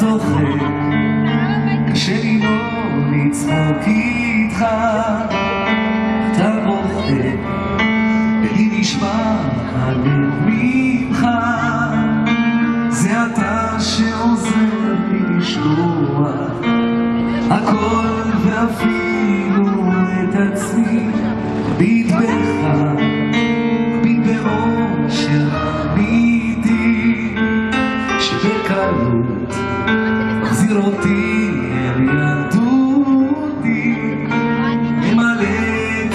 צוחק, קשה לי לא לצחוק איתך, אתה בוכה, ולי נשמע הלב ממך, זה אתה שעוזר לי לשכוח הכל ואפילו את עצמי, ביט בך, ביט באושר אמיתי, שבקלות מחזיר אותי אל ילדותי, ממלא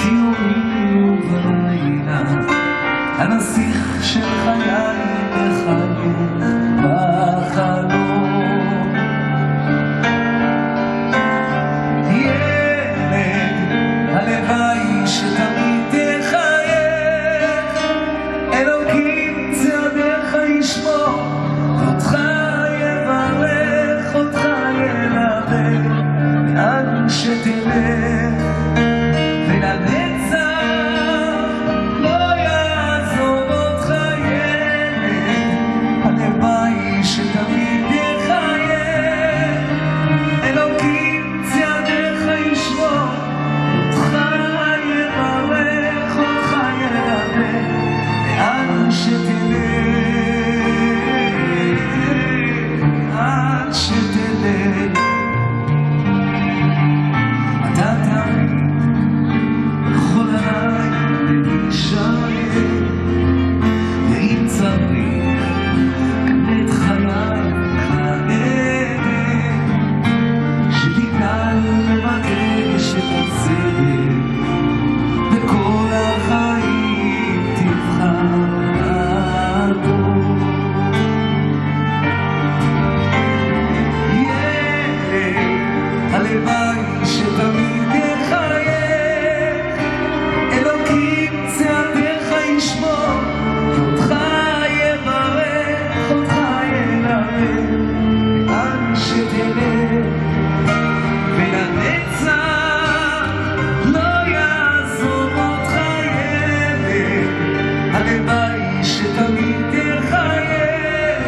קיומי ובלילה, הנסיך של חיי מחייך בחלום. ילד, הלוואי שתמיד תחייך, אלוקים צעדיך ישמור, אותך יברך, אותך ילמד, לאן שתלך, ולנצח לא יעזוב אותך ילד, הלוואי שתמיד תחייך, אלוקים צעדיך ישמור, אותך יברך, אותך ילמד, לאן שתלך, לאן שתלך. אתה תמיד יכול עליי להישאר, ואם צריך קנה את חיי כעדן, שתגדל למקש את הצדק, וכל החיים תבחר בו. ילד, הלוואי שתמיד תחייך, אלוקים צעדיך ישמור, ואותך יברך, אותך ילמד, לאן שתלך, ולנצח לא יעזוב אותך ילד, הלוואי שתמיד תחייך,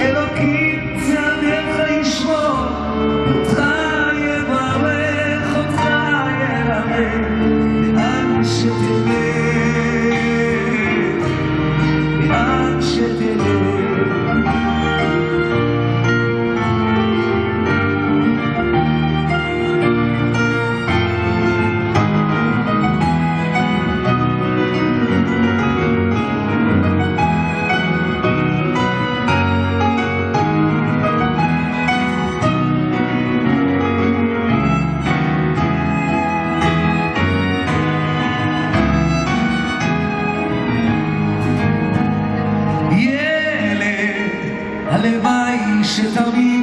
אלוקים צעדיך ישמור, אותך יברך, אותך ילמד, לאן שתלך, לאן שתלך. ילד, הלוואי שתמיד